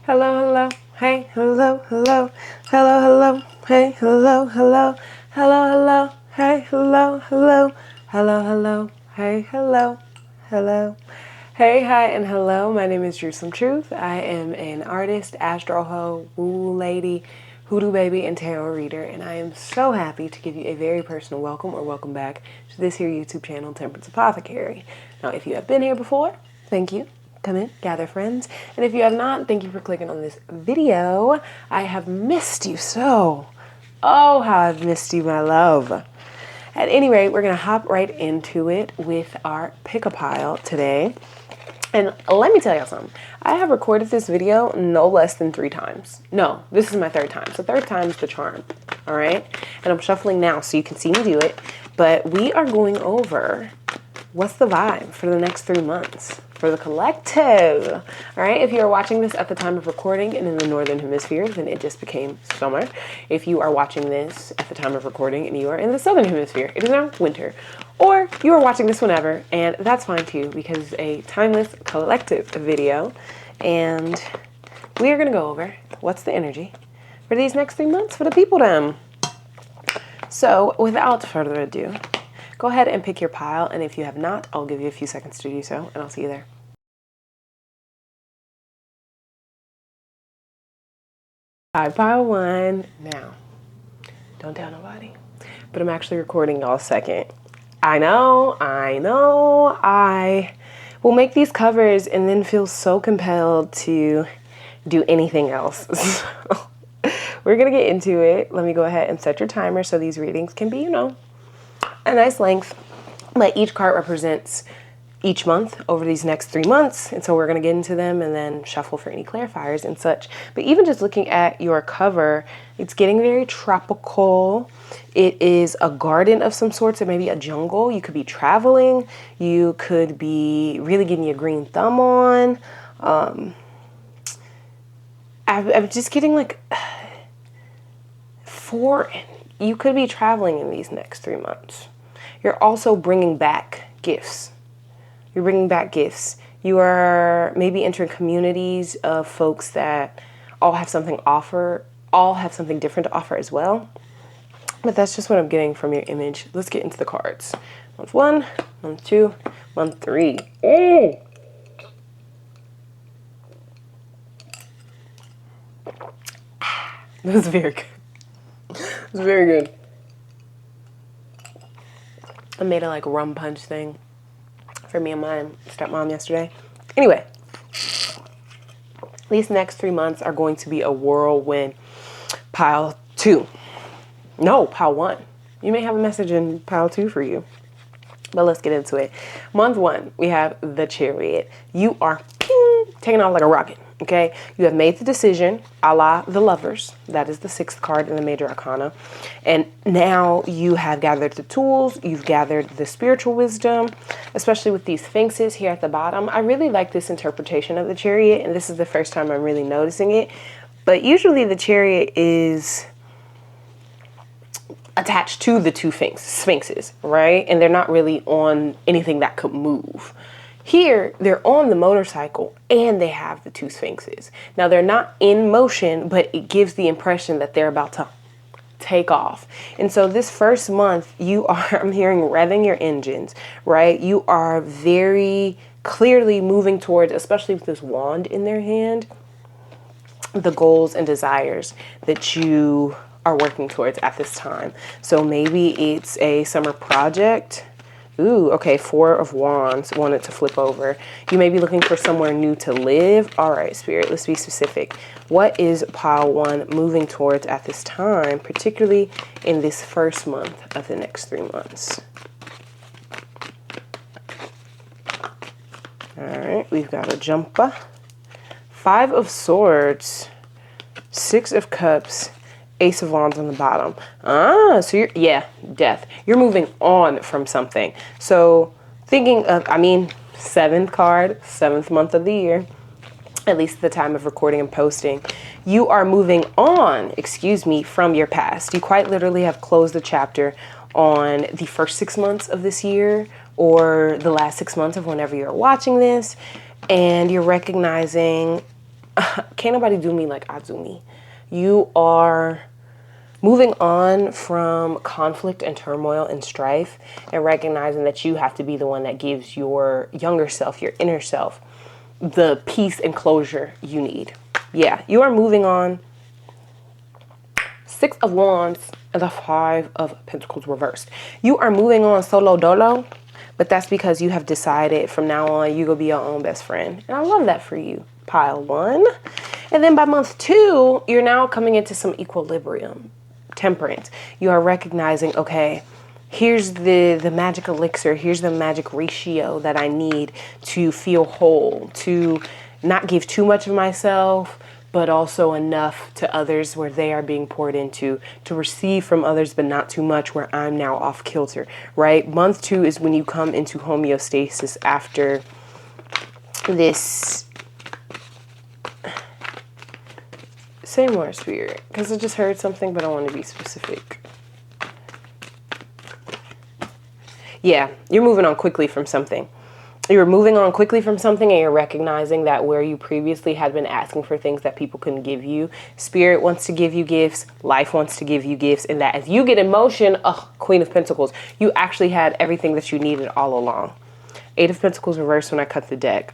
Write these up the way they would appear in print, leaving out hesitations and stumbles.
Hello, hello, hey, hello, hello, hello, hello, hey, hello, hello, hello, hello, hey, hello, hello, hello, hello, hey, hello, hello. Hey, hi, and hello. My name is Jerusalem Truth. I am an artist, astro hoe, woo lady, hoodoo baby, and tarot reader, and I am so happy to give you a very personal welcome or welcome back to this here YouTube channel, Temperance Apothecary. Now, if you have been here before, thank you. Come in, gather friends. And if you have not, thank you for clicking on this video. I have missed you so. Oh, how I've missed you, my love. At any rate, we're gonna hop right into it with our pick-a-pile today. And let me tell y'all something. I have recorded this video no less than 3 times. No, this is my 3rd time. So 3rd time's the charm, all right? And I'm shuffling now so you can see me do it. But we are going over what's the vibe for the next 3 months for the collective. All right, if you are watching this at the time of recording and in the Northern Hemisphere, then it just became summer. If you are watching this at the time of recording and you are in the Southern Hemisphere, it is now winter. Or you are watching this whenever, and that's fine too, because it's a timeless collective video. And we are gonna go over what's the energy for these next 3 months for the people them. So without further ado, go ahead and pick your pile, and if you have not, I'll give you a few seconds to do so, and I'll see you there. Pile 1 now. Don't tell nobody, but I'm actually recording y'all second. I know, I will make these covers and then feel so compelled to do anything else. So we're gonna get into it. Let me go ahead and set your timer so these readings can be, a nice length, but each card represents each month over these next 3 months. And so we're going to get into them and then shuffle for any clarifiers and such. But even just looking at your cover, it's getting very tropical. It is a garden of some sorts, or maybe a jungle. You could be traveling. You could be really getting your green thumb on. I'm just getting like foreign. You could be traveling in these next 3 months. You're also bringing back gifts. You're bringing back gifts. You are maybe entering communities of folks that all have something different to offer as well. But that's just what I'm getting from your image. Let's get into the cards. Month 1, month 2, month 3. Oh! That was very good. It was very good. I made a rum punch thing for me and my stepmom yesterday. Anyway, these next 3 months are going to be a whirlwind. Pile 2. No, pile 1. You may have a message in pile 2 for you. But let's get into it. Month 1, we have the Chariot. You are taking off like a rocket. Okay, you have made the decision, a la the Lovers. That is the 6th card in the Major Arcana. And now you have gathered the tools, you've gathered the spiritual wisdom, especially with these sphinxes here at the bottom. I really like this interpretation of the Chariot, and this is the first time I'm really noticing it. But usually the Chariot is attached to the 2 sphinxes, right? And they're not really on anything that could move. Here, they're on the motorcycle and they have the 2 sphinxes. Now, they're not in motion, but it gives the impression that they're about to take off. And so this first month, I'm hearing revving your engines, right? You are very clearly moving towards, especially with this wand in their hand, the goals and desires that you are working towards at this time. So maybe it's a summer project. Ooh, okay, 4 of Wands, wanted to flip over. You may be looking for somewhere new to live. All right, Spirit, let's be specific. What is pile 1 moving towards at this time, particularly in this first month of the next 3 months? All right, we've got a jumper. 5 of Swords, 6 of Cups, Ace of Wands on the bottom. So death. You're moving on from something. So thinking of, 7th card, 7th month of the year, at least at the time of recording and posting, you are moving on, from your past. You quite literally have closed the chapter on the first 6 months of this year, or the last 6 months of whenever you're watching this, and you're recognizing can't nobody do me like I do me. You are moving on from conflict and turmoil and strife and recognizing that you have to be the one that gives your younger self, your inner self, the peace and closure you need. Yeah, you are moving on. 6 of Wands and the 5 of Pentacles reversed. You are moving on solo dolo, but that's because you have decided from now on you go be your own best friend. And I love that for you, pile 1. And then by month 2, you're now coming into some equilibrium, temperance. You are recognizing, okay, here's the magic elixir, here's the magic ratio that I need to feel whole, to not give too much of myself, but also enough to others where they are being poured into, to receive from others, but not too much where I'm now off kilter, right? Month 2 is when you come into homeostasis after this. Say more, Spirit, because I just heard something, but I want to be specific. Yeah, you're moving on quickly from something. You're moving on quickly from something and you're recognizing that where you previously had been asking for things that people couldn't give you, Spirit wants to give you gifts, life wants to give you gifts, and that as you get in motion, Queen of Pentacles, you actually had everything that you needed all along. 8 of Pentacles reversed when I cut the deck.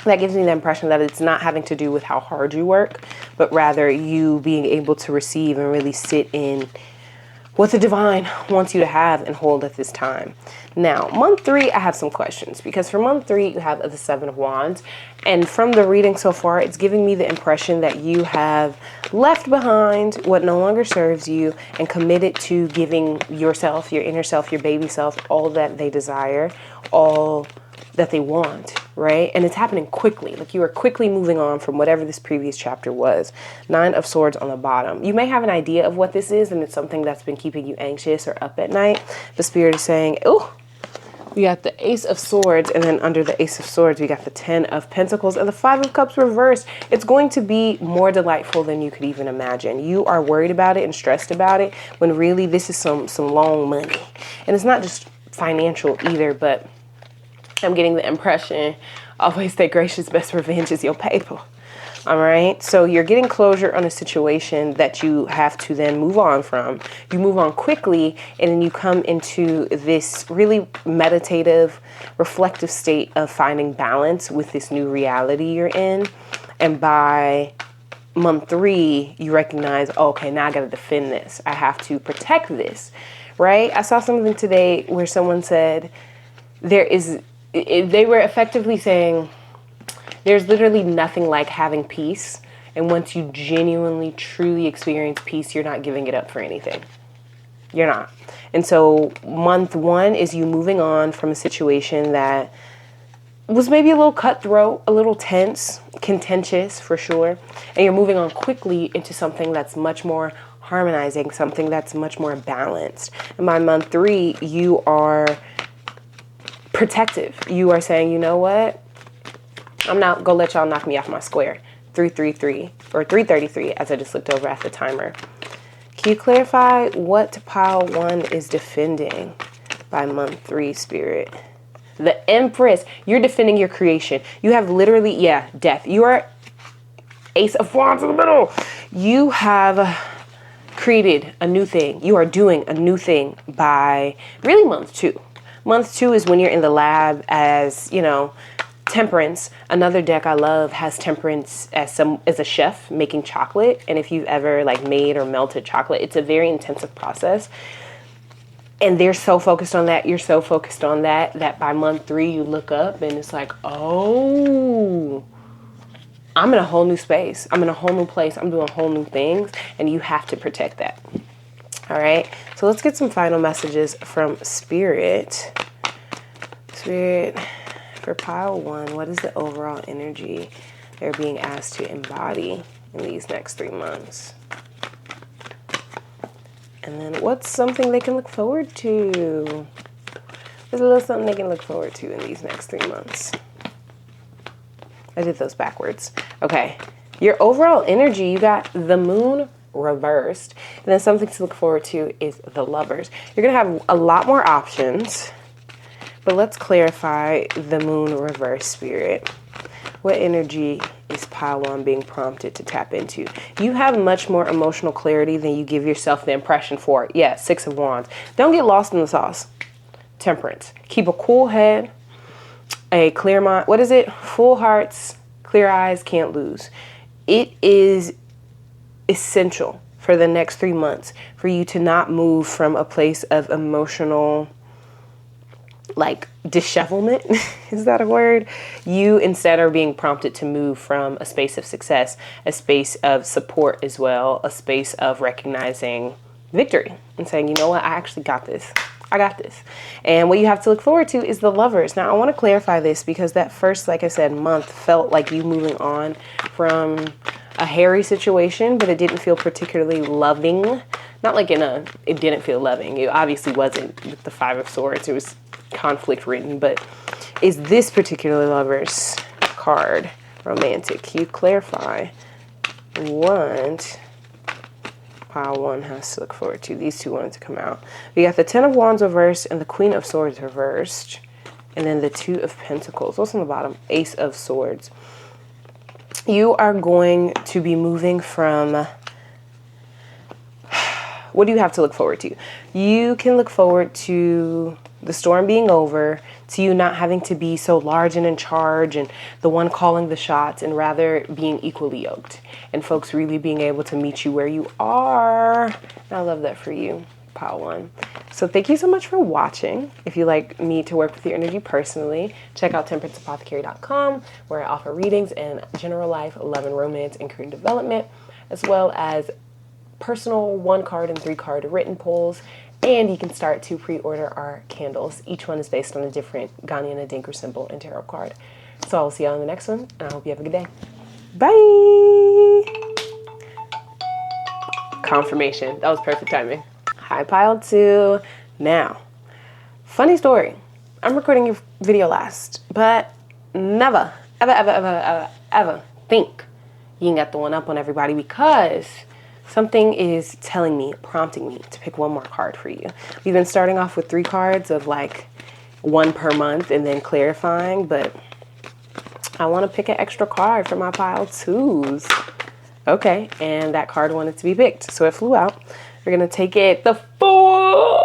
That gives me the impression that it's not having to do with how hard you work, but rather you being able to receive and really sit in what the divine wants you to have and hold at this time. Now, month 3, I have some questions because for month 3, you have the 7 of Wands. And from the reading so far, it's giving me the impression that you have left behind what no longer serves you and committed to giving yourself, your inner self, your baby self, all that they desire, all that they want, right? And it's happening quickly. Like you are quickly moving on from whatever this previous chapter was. 9 of Swords on the bottom. You may have an idea of what this is and it's something that's been keeping you anxious or up at night. The Spirit is saying, oh, we got the Ace of Swords, and then under the Ace of Swords, we got the 10 of Pentacles and the 5 of Cups reversed. It's going to be more delightful than you could even imagine. You are worried about it and stressed about it when really this is some long money. And it's not just financial either, but I'm getting the impression, always stay gracious, best revenge is your paper. All right. So you're getting closure on a situation that you have to then move on from. You move on quickly and then you come into this really meditative, reflective state of finding balance with this new reality you're in. And by month 3, you recognize, oh, okay, now I got to defend this. I have to protect this. Right. I saw something today where someone said they were effectively saying, there's literally nothing like having peace. And once you genuinely, truly experience peace, you're not giving it up for anything. You're not. And so month 1 is you moving on from a situation that was maybe a little cutthroat, a little tense, contentious for sure. And you're moving on quickly into something that's much more harmonizing, something that's much more balanced. And by month 3, you are protective. You are saying, you know what? I'm not gonna let y'all knock me off my square. 333 or 333 as I just looked over at the timer. Can you clarify what pile 1 is defending by month 3, Spirit? The Empress. You're defending your creation. You have literally, death. You are Ace of Wands in the middle. You have created a new thing. You are doing a new thing by really month 2. Month 2 is when you're in the lab as, Temperance. Another deck I love has Temperance as a chef making chocolate. And if you've ever made or melted chocolate, it's a very intensive process. And they're so focused on that. You're so focused on that by month 3, you look up and it's like, oh, I'm in a whole new space. I'm in a whole new place. I'm doing whole new things. And you have to protect that. All right. So let's get some final messages from Spirit. Spirit. For pile 1, what is the overall energy they're being asked to embody in these next 3 months? And then what's something they can look forward to? There's a little something they can look forward to in these next 3 months. I did those backwards. Okay. Your overall energy, you got the Moon reversed. And then something to look forward to is the Lovers. You're going to have a lot more options. But let's clarify the Moon reverse, Spirit. What energy is pile one being prompted to tap into? You have much more emotional clarity than you give yourself the impression for. Yeah, Six of Wands. Don't get lost in the sauce. Temperance. Keep a cool head, a clear mind. What is it? Full hearts, clear eyes, can't lose. It is essential for the next 3 months for you to not move from a place of emotional, like, dishevelment. Is that a word? You instead are being prompted to move from a space of success, a space of support as well, a space of recognizing victory and saying, you know what, I actually got this. I got this. And what you have to look forward to is the Lovers. Now, I want to clarify this because that first, like I said, month felt like you moving on from a hairy situation, but it didn't feel particularly loving. Not like it didn't feel loving. It obviously wasn't with the Five of Swords. It was conflict written, but is this particular Lovers card romantic? Can you clarify what pile one has to look forward to? These two wanted to come out. We got the Ten of Wands reversed and the Queen of Swords reversed, and then the Two of Pentacles. What's on the bottom? Ace of Swords. You are going to be moving from, what do you have to look forward to? You can look forward to the storm being over, to you not having to be so large and in charge and the one calling the shots, and rather being equally yoked and folks really being able to meet you where you are. And I love that for you, pile one. So thank you so much for watching. If you like me to work with your energy personally, check out temperanceapothecary.com, where I offer readings in general life, love and romance, and career development, as well as personal 1-card and 3-card written pulls. And you can start to pre-order our candles. Each one is based on a different Ghanaian Adinker symbol and tarot card. So I'll see you on the next one, and I hope you have a good day. Bye! Confirmation. That was perfect timing. Hi, pile two. Now, funny story. I'm recording your video last, but never, ever think you can get the one up on everybody, because something is telling me, prompting me to pick one more card for you. We've been starting off with 3 cards of like 1 per month and then clarifying, but I want to pick an extra card for my pile twos. Okay, and that card wanted to be picked, so it flew out. We're going to take it. The Fool.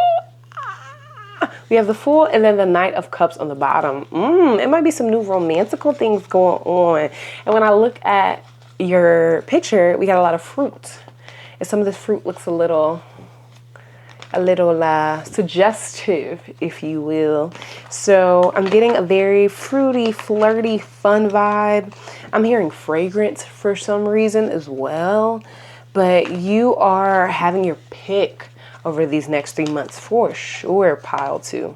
We have the Fool and then the Knight of Cups on the bottom. It might be some new romantical things going on. And when I look at your picture, we got a lot of fruit. And some of this fruit looks a little suggestive, if you will. So I'm getting a very fruity, flirty, fun vibe. I'm hearing fragrance for some reason as well. But you are having your pick over these next 3 months for sure, pile two.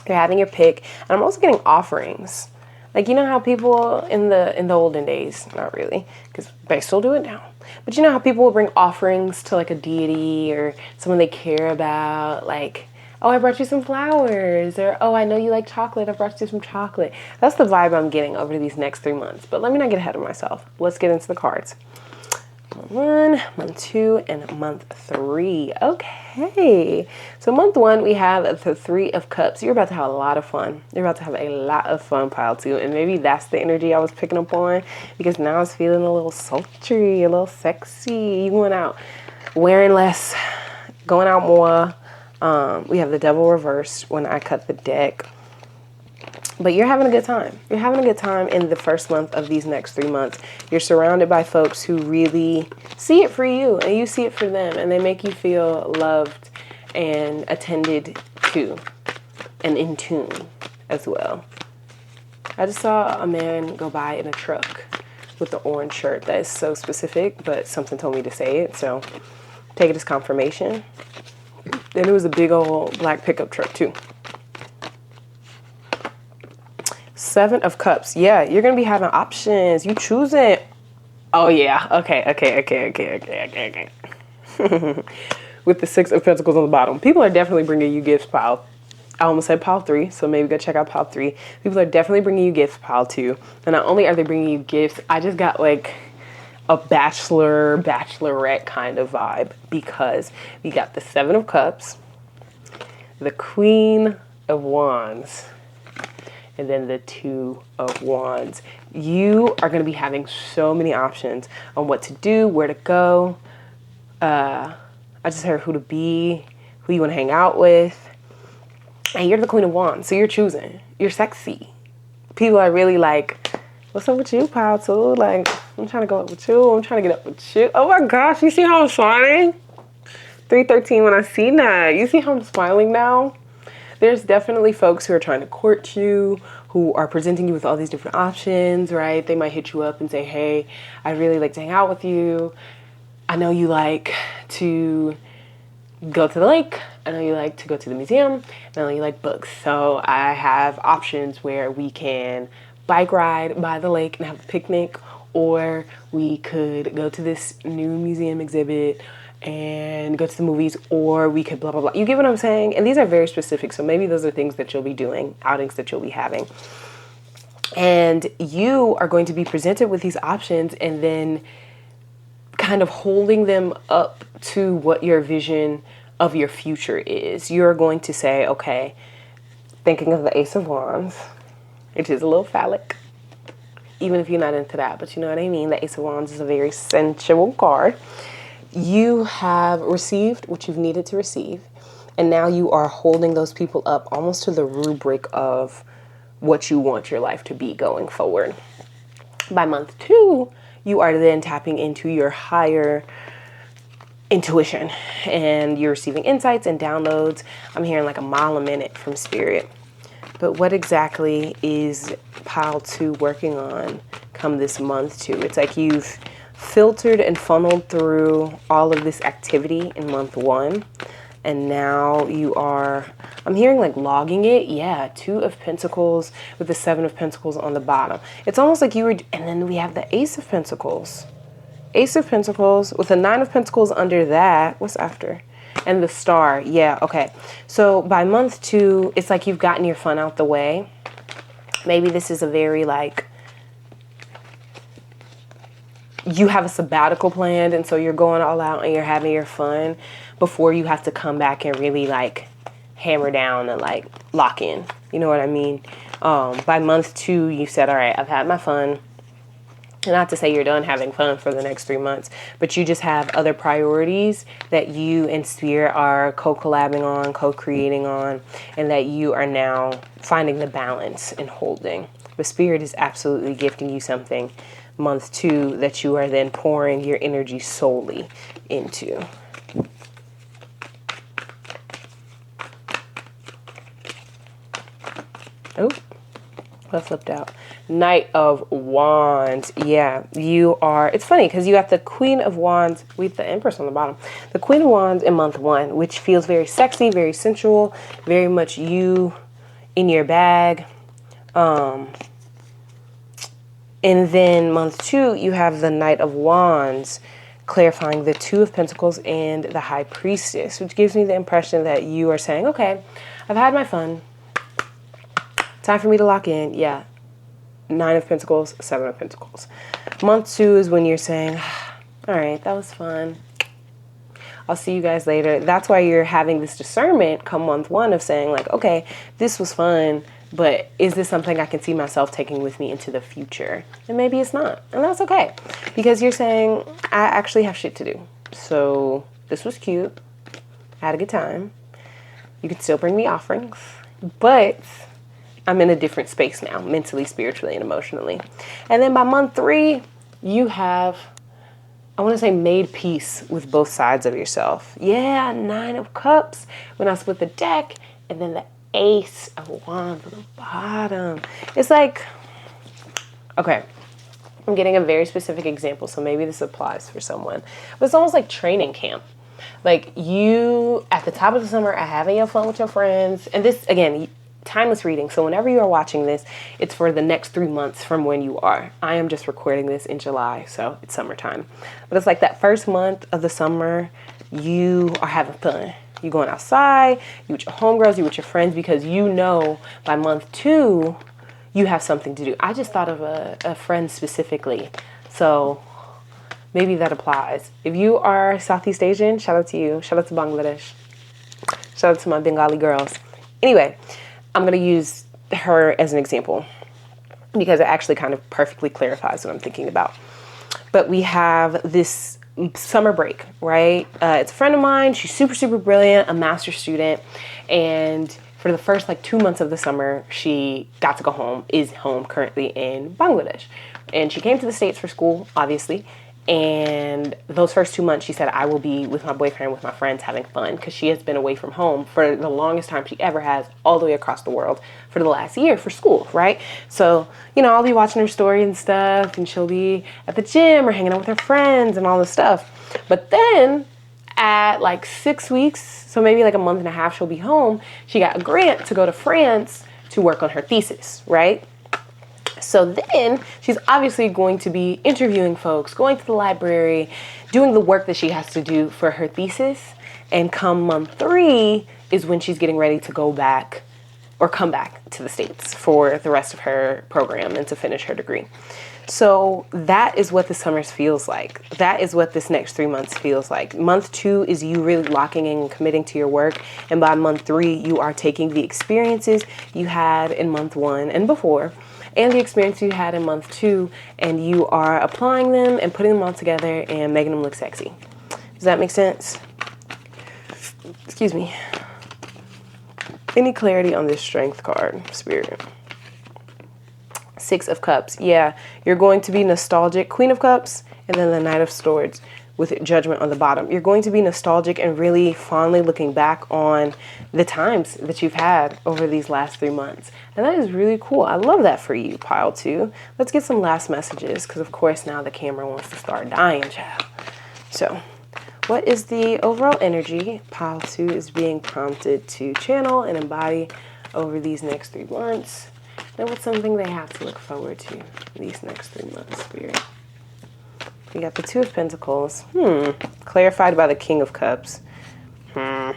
You're having your pick. And I'm also getting offerings. Like, you know how people in the olden days, not really, because they still do it now. But you know how people will bring offerings to like a deity or someone they care about, like, oh, I brought you some flowers, or oh, I know you like chocolate, I brought you some chocolate. That's the vibe I'm getting over these next 3 months. But let me not get ahead of myself. Let's get into the cards. Month 1, month 2, and month 3. Okay. So month 1, we have the 3 of Cups. You're about to have a lot of fun. You're about to have a lot of fun, pile 2. And maybe that's the energy I was picking up on, because now it's feeling a little sultry, a little sexy. You going out wearing less, going out more. We have the Devil reversed when I cut the deck. But you're having a good time. You're having a good time in the first month of these next 3 months. You're surrounded by folks who really see it for you and you see it for them, and they make you feel loved and attended to and in tune as well. I just saw a man go by in a truck with the orange shirt. That is so specific, but something told me to say it, so take it as confirmation. And it was a big old black pickup truck too. 7 of Cups. Yeah, you're going to be having options. You choose it. Oh, yeah. Okay. With the 6 of Pentacles on the bottom. People are definitely bringing you gifts, pile. I almost said pile 3, so maybe go check out pile 3. People are definitely bringing you gifts, pile 2. And not only are they bringing you gifts, I just got like a bachelorette kind of vibe, because we got the 7 of Cups, the Queen of Wands, and then the Two of Wands. You are going to be having so many options on what to do, where to go. I just heard who to be, who you want to hang out with. And you're the Queen of Wands, so you're choosing. You're sexy. People are really like, what's up with you, pal, too? Like, I'm trying to go up with you. I'm trying to get up with you. Oh my gosh, you see how I'm smiling? 313 when I see that. You see how I'm smiling now? There's definitely folks who are trying to court you, who are presenting you with all these different options, right? They might hit you up and say, hey, I'd really like to hang out with you. I know you like to go to the lake. I know you like to go to the museum. I know you like books. So I have options where we can bike ride by the lake and have a picnic, or we could go to this new museum exhibit and go to the movies, or we could blah, blah, blah. You get what I'm saying? And these are very specific. So maybe those are things that you'll be doing, outings that you'll be having. And you are going to be presented with these options and then kind of holding them up to what your vision of your future is. You're going to say, okay, thinking of the Ace of Wands, which is a little phallic, even if you're not into that, but you know what I mean? The Ace of Wands is a very sensual card. You have received what you've needed to receive, and now you are holding those people up almost to the rubric of what you want your life to be going forward. By month 2, you are then tapping into your higher intuition, and you're receiving insights and downloads. I'm hearing like a mile a minute from Spirit. But what exactly is pile 2 working on come this month 2? It's like you've filtered and funneled through all of this activity in month 1, and now you are, I'm hearing like logging it. Yeah, 2 of Pentacles with the 7 of Pentacles on the bottom. It's almost like you were, and then we have the Ace of Pentacles. Ace of Pentacles with the 9 of Pentacles under that. What's after? And the Star. Yeah, okay. So by month 2, it's like you've gotten your fun out the way. Maybe this is a very like, you have a sabbatical planned, and so you're going all out and you're having your fun before you have to come back and really like hammer down and like lock in. You know what I mean? By month 2, you said, all right, I've had my fun. Not to say you're done having fun for the next 3 months, but you just have other priorities that you and Spirit are co-collabing on, co-creating on, and that you are now finding the balance and holding. But Spirit is absolutely gifting you something month 2 that you are then pouring your energy solely into. Oh, I flipped out. Knight of Wands. Yeah, you are. It's funny because you have the Queen of Wands with the Empress on the bottom. The Queen of Wands in month 1, which feels very sexy, very sensual, very much you in your bag. And then month 2, you have the Knight of Wands, clarifying the 2 of Pentacles and the High Priestess, which gives me the impression that you are saying, okay, I've had my fun. Time for me to lock in. Yeah. 9 of Pentacles, 7 of Pentacles. Month 2 is when you're saying, all right, that was fun. I'll see you guys later. That's why you're having this discernment come month 1 of saying like, okay, this was fun, but is this something I can see myself taking with me into the future? And maybe it's not. And that's okay. Because you're saying, I actually have shit to do. So this was cute. I had a good time. You can still bring me offerings. But I'm in a different space now, mentally, spiritually, and emotionally. And then by month 3, you have, I want to say, made peace with both sides of yourself. Yeah, 9 of Cups when I split the deck, and then the Ace of Wands at the bottom. It's like, okay, I'm getting a very specific example, so maybe this applies for someone. But it's almost like training camp. Like you, at the top of the summer, are having your fun with your friends. And this, again, timeless reading. So whenever you are watching this, it's for the next 3 months from when you are. I am just recording this in July, so it's summertime. But it's like that first month of the summer, you are having fun. You're going outside, you with your homegirls, you with your friends, because you know by month 2, you have something to do. I just thought of a friend specifically. So maybe that applies. If you are Southeast Asian, shout out to you. Shout out to Bangladesh. Shout out to my Bengali girls. Anyway, I'm going to use her as an example because it actually kind of perfectly clarifies what I'm thinking about. But we have this summer break, right? It's a friend of mine. She's super, super brilliant, a master's student. And for the first 2 months of the summer, she got to go home, is home currently in Bangladesh. And she came to the States for school, obviously. And those first 2 months, she said, I will be with my boyfriend, with my friends, having fun, because she has been away from home for the longest time she ever has, all the way across the world for the last year for school, right? So, I'll be watching her story and stuff, and she'll be at the gym or hanging out with her friends and all this stuff. But then at 6 weeks, so maybe a month and a half, she'll be home. She got a grant to go to France to work on her thesis, right? So then she's obviously going to be interviewing folks, going to the library, doing the work that she has to do for her thesis. And come month 3 is when she's getting ready to go back or come back to the States for the rest of her program and to finish her degree. So that is what the summers feels like. That is what this next 3 months feels like. Month 2 is you really locking in and committing to your work. And by month 3, you are taking the experiences you had in month 1 and before, and the experience you had in month 2, and you are applying them and putting them all together and making them look sexy. Does that make sense? Excuse me. Any clarity on this strength card, Spirit? 6 of Cups. Yeah, you're going to be nostalgic. Queen of Cups, and then the Knight of Swords with Judgment on the bottom. You're going to be nostalgic and really fondly looking back on the times that you've had over these last 3 months. And that is really cool. I love that for you, Pile 2. Let's get some last messages, because of course now the camera wants to start dying, child. So, what is the overall energy Pile 2 is being prompted to channel and embody over these next 3 months? And what's something they have to look forward to these next 3 months, Spirit? We got the 2 of Pentacles. Clarified by the King of Cups. The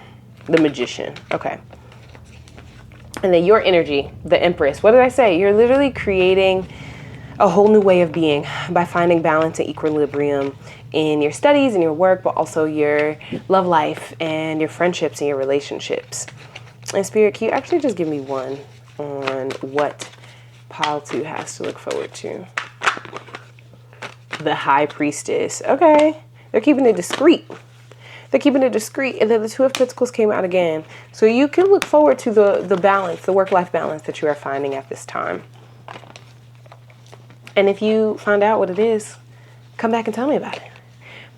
Magician. Okay. And then your energy, the Empress. What did I say? You're literally creating a whole new way of being by finding balance and equilibrium in your studies and your work, but also your love life and your friendships and your relationships. And Spirit, can you actually just give me one on what Pile 2 has to look forward to? The High Priestess. Okay. They're keeping it discreet. They're keeping it discreet. And then the 2 of Pentacles came out again. So you can look forward to the balance, the work-life balance that you are finding at this time. And if you find out what it is, come back and tell me about it.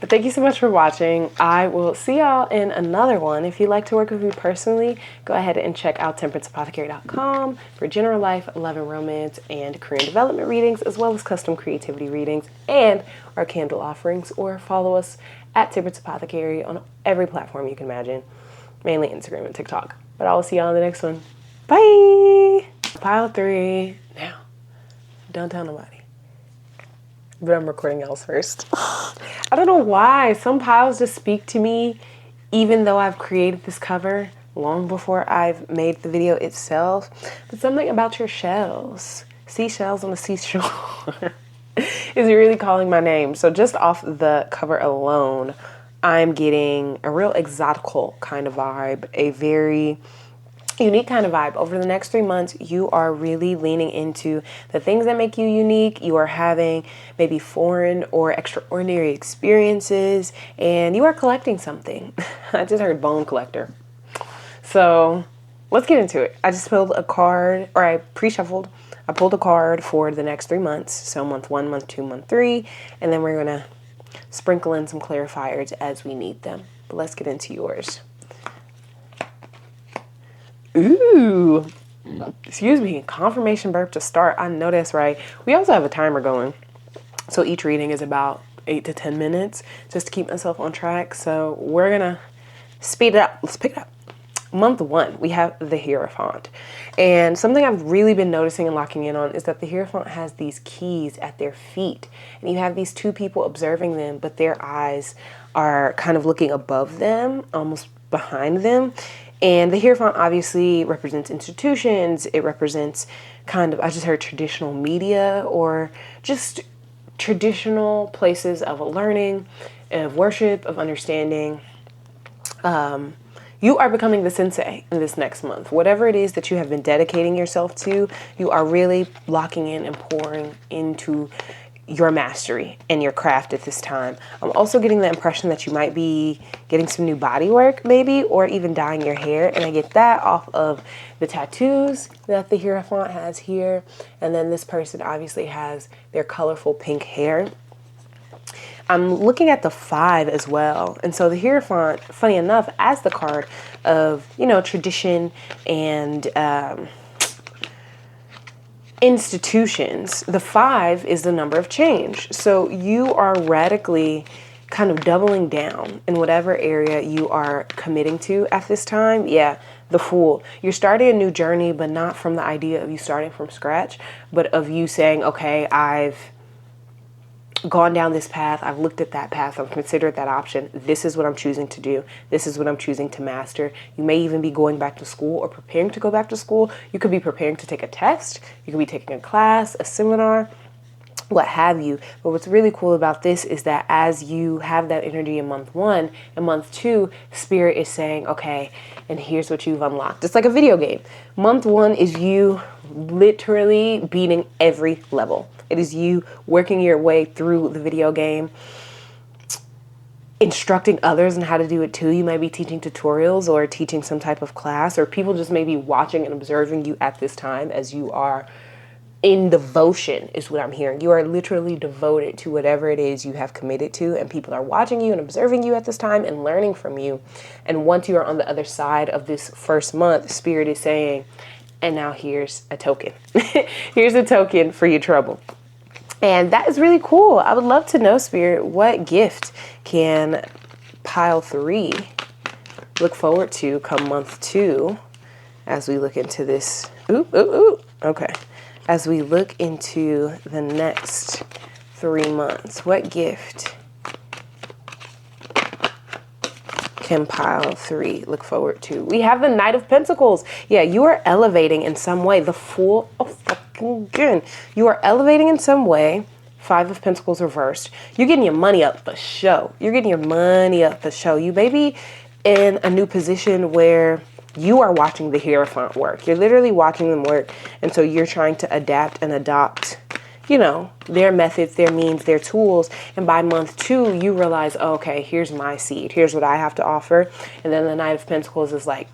But thank you so much for watching. I will see y'all in another one. If you'd like to work with me personally, go ahead and check out temperanceapothecary.com for general life, love and romance, and career and development readings, as well as custom creativity readings and our candle offerings. Or follow us at Temperance Apothecary on every platform you can imagine, mainly Instagram and TikTok. But I will see y'all in the next one. Bye! Pile 3. Now, don't tell nobody. But I'm recording else first. I don't know why. Some piles just speak to me, even though I've created this cover long before I've made the video itself. But something about your shells, seashells on the seashore, is really calling my name. So just off the cover alone, I'm getting a real exotical kind of vibe, a very unique kind of vibe. Over the next 3 months, you are really leaning into the things that make you unique. You are having maybe foreign or extraordinary experiences, and you are collecting something. I just heard bone collector. So let's get into it. I just pulled a card, or I pre-shuffled. I pulled a card for the next 3 months. So month 1, month 2, month 3, and then we're gonna sprinkle in some clarifiers as we need them. But let's get into yours. Ooh, excuse me, confirmation burp to start. I know that's right. We also have a timer going. So each reading is about 8 to 10 minutes just to keep myself on track. So we're gonna speed it up. Let's pick it up. Month 1, we have the Hierophant. And something I've really been noticing and locking in on is that the Hierophant has these keys at their feet. And you have these 2 people observing them, but their eyes are kind of looking above them, almost behind them. And the Hierophant obviously represents institutions. It represents kind of, I just heard traditional media, or just traditional places of learning, of worship, of understanding. You are becoming the sensei in this next month. Whatever it is that you have been dedicating yourself to, you are really locking in and pouring into your mastery and your craft at this time. I'm also getting the impression that you might be getting some new body work maybe, or even dyeing your hair. And I get that off of the tattoos that the Hierophant has here. And then this person obviously has their colorful pink hair. I'm looking at the 5 as well. And so the Hierophant, funny enough, as the card of, you know, tradition and institutions, the 5 is the number of change. So you are radically kind of doubling down in whatever area you are committing to at this time. Yeah, the Fool. You're starting a new journey, but not from the idea of you starting from scratch, but of you saying, okay, I've gone down this path, I've looked at that path, I've considered that option. This is what I'm choosing to do. This is what I'm choosing to master. You may even be going back to school or preparing to go back to school. You could be preparing to take a test. You could be taking a class, a seminar, what have you. But what's really cool about this is that as you have that energy in month 1 and month 2, Spirit is saying, okay, and here's what you've unlocked. It's like a video game. Month 1 is you literally beating every level. It is you working your way through the video game, instructing others on how to do it too. You might be teaching tutorials or teaching some type of class, or people just may be watching and observing you at this time as you are in devotion, is what I'm hearing. You are literally devoted to whatever it is you have committed to, and people are watching you and observing you at this time and learning from you. And once you are on the other side of this first month, Spirit is saying, and now here's a token. Here's a token for your trouble. And that is really cool. I would love to know, Spirit, what gift can pile 3 look forward to come month 2 as we look into this. Okay. As we look into the next 3 months, what gift can pile 3 look forward to? We have the Knight of Pentacles. Yeah, you are elevating in some way. The Fool of fucking good. You are elevating in some way. 5 of Pentacles reversed. You're getting your money up for show. You're getting your money up for show. You may be in a new position where you are watching the Hierophant work. You're literally watching them work. And so you're trying to adapt and adopt, you know, their methods, their means, their tools. And by month 2, you realize, oh, okay, here's my seed. Here's what I have to offer. And then the Knight of Pentacles is like,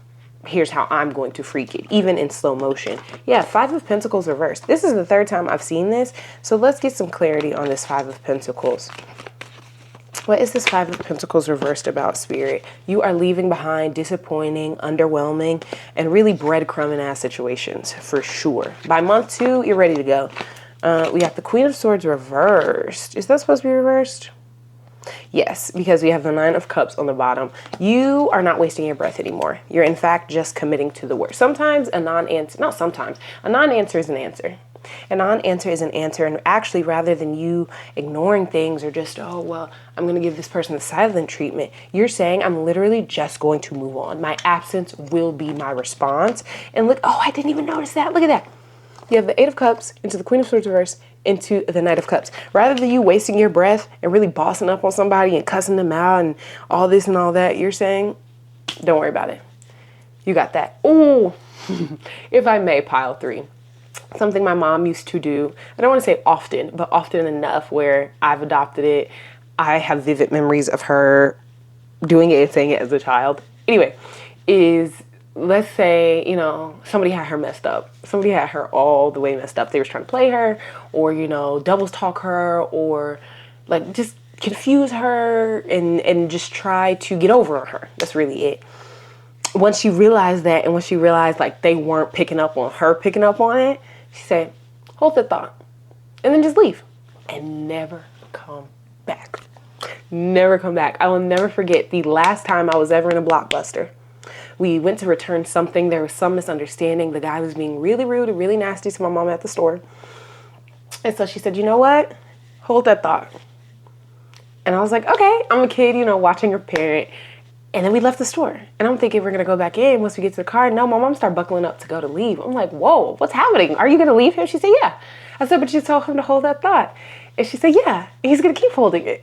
here's how I'm going to freak it, even in slow motion. Yeah, 5 of Pentacles reversed. This is the 3rd time I've seen this. So let's get some clarity on this 5 of Pentacles. What is this 5 of Pentacles reversed about, Spirit? You are leaving behind disappointing, underwhelming, and really breadcrumbing ass situations, for sure. By month 2, you're ready to go. We got the Queen of Swords reversed. Is that supposed to be reversed? Yes, because we have the 9 of Cups on the bottom. You are not wasting your breath anymore. You're in fact just committing to the work. Sometimes a non-answer, not sometimes, a non-answer is an answer. A non-answer is an answer, and actually rather than you ignoring things or just, oh, well, I'm going to give this person the silent treatment, you're saying I'm literally just going to move on. My absence will be my response. And look, oh, I didn't even notice that. Look at that. You have the 8 of Cups into the Queen of Swords reverse into the Knight of Cups. Rather than you wasting your breath and really bossing up on somebody and cussing them out and all this and all that, you're saying, don't worry about it. You got that. Ooh, if I may, pile 3. Something my mom used to do, I don't want to say often, but often enough where I've adopted it. I have vivid memories of her doing it and saying it as a child. Anyway, is let's say, you know, somebody had her messed up. Somebody had her all the way messed up. They were trying to play her or, you know, doubles talk her or like just confuse her and just try to get over on her. That's really it. Once she realized that and once she realized like they weren't picking up on her picking up on it, she said, hold that thought and then just leave and never come back. Never come back. I will never forget the last time I was ever in a Blockbuster. We went to return something. There was some misunderstanding. The guy was being really rude and really nasty to my mom at the store. And so she said, you know what? Hold that thought. And I was like, okay, I'm a kid, you know, watching her parent. And then we left the store. And I'm thinking we're going to go back in once we get to the car. No, my mom started buckling up to go to leave. I'm like, whoa, what's happening? Are you going to leave him? She said, yeah. I said, but you told him to hold that thought. And she said, yeah, he's going to keep holding it.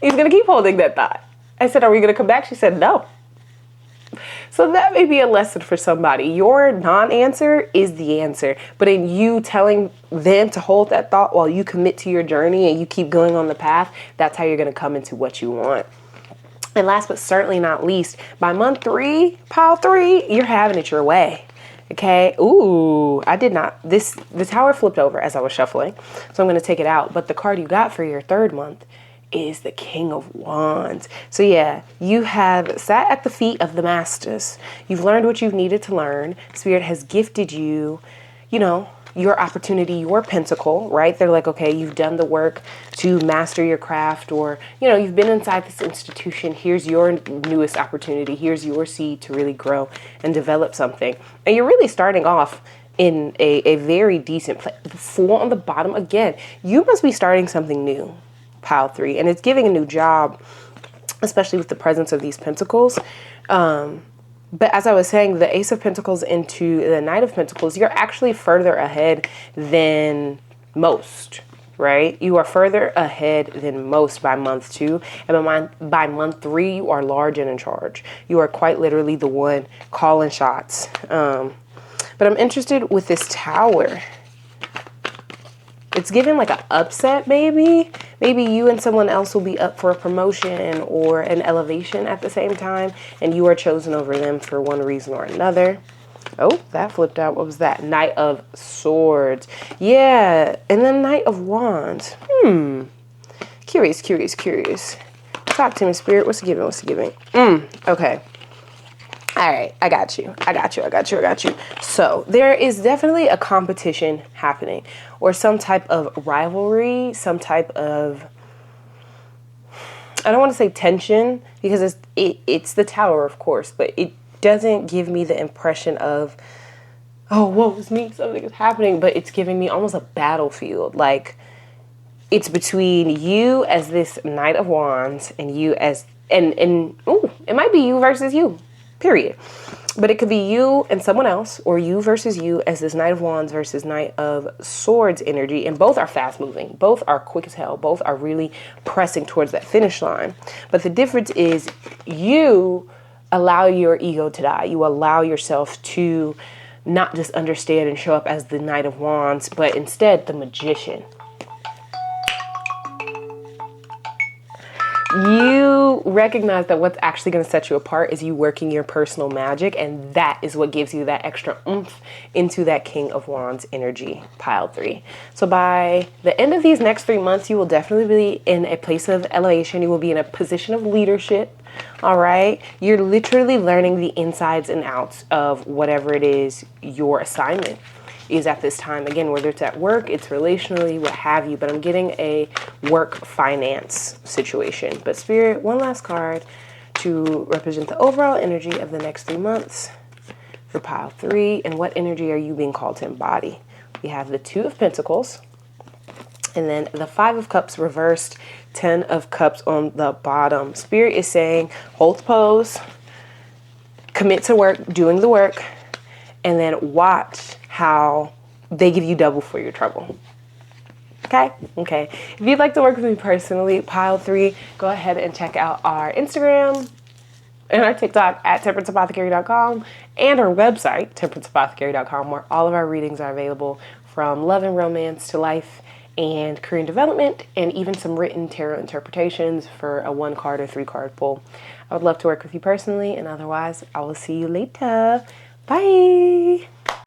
He's going to keep holding that thought. I said, are we going to come back? She said, no. So that may be a lesson for somebody. Your non-answer is the answer. But in you telling them to hold that thought while you commit to your journey and you keep going on the path, that's how you're going to come into what you want. And last but certainly not least, by month 3, pile 3, you're having it your way. Okay. Ooh, I did not. The tower flipped over as I was shuffling. So I'm going to take it out. But the card you got for your 3rd month is the King of Wands. So yeah, you have sat at the feet of the masters. You've learned what you've needed to learn. Spirit has gifted you, your opportunity, your pentacle, right? They're like, okay, you've done the work to master your craft, or, you've been inside this institution. Here's your newest opportunity. Here's your seed to really grow and develop something. And you're really starting off in a very decent place. The Fool on the bottom, again, you must be starting something new, pile 3. And it's giving a new job, especially with the presence of these pentacles. But as I was saying, the Ace of Pentacles into the Knight of Pentacles, you're actually further ahead than most, right? You are further ahead than most by month 2. And by month 3, you are large and in charge. You are quite literally the one calling shots. But I'm interested with this Tower. It's giving like an upset, maybe. Maybe you and someone else will be up for a promotion or an elevation at the same time, and you are chosen over them for one reason or another. Oh, that flipped out. What was that? Knight of Swords. Yeah, and then Knight of Wands. Curious. Talk to me, Spirit. What's it giving? Okay. All right, I got you. So there is definitely a competition happening, or some type of rivalry, some type of, I don't want to say tension, because it's the Tower, of course, but it doesn't give me the impression of, oh, woe is me, something is happening, but it's giving me almost a battlefield. Like, it's between you as this Knight of Wands and you as, and it might be you versus you. Period. But it could be you and someone else, or you versus you as this Knight of Wands versus Knight of Swords energy. And both are fast moving. Both are quick as hell. Both are really pressing towards that finish line. But the difference is you allow your ego to die. You allow yourself to not just understand and show up as the Knight of Wands, but instead the Magician. You recognize that what's actually going to set you apart is you working your personal magic, and that is what gives you that extra oomph into that King of Wands energy, pile 3. So by the end of these next 3 months, you will definitely be in a place of elevation. You will be in a position of leadership. All right. You're literally learning the insides and outs of whatever it is your assignment is at this time. Again, whether it's at work, it's relationally, what have you, but I'm getting a work finance situation. But Spirit, one last card to represent the overall energy of the next 3 months for pile 3. And what energy are you being called to embody? We have the 2 of Pentacles, and then the 5 of Cups reversed, 10 of Cups on the bottom. Spirit is saying, hold the pose, commit to work, doing the work, and then watch how they give you double for your trouble. Okay? If you'd like to work with me personally, pile 3, go ahead and check out our Instagram and our TikTok at temperanceapothecary.com and our website, temperanceapothecary.com, where all of our readings are available, from love and romance to life and career and development, and even some written tarot interpretations for a 1-card or 3-card pull. I would love to work with you personally, and otherwise, I will see you later. Bye!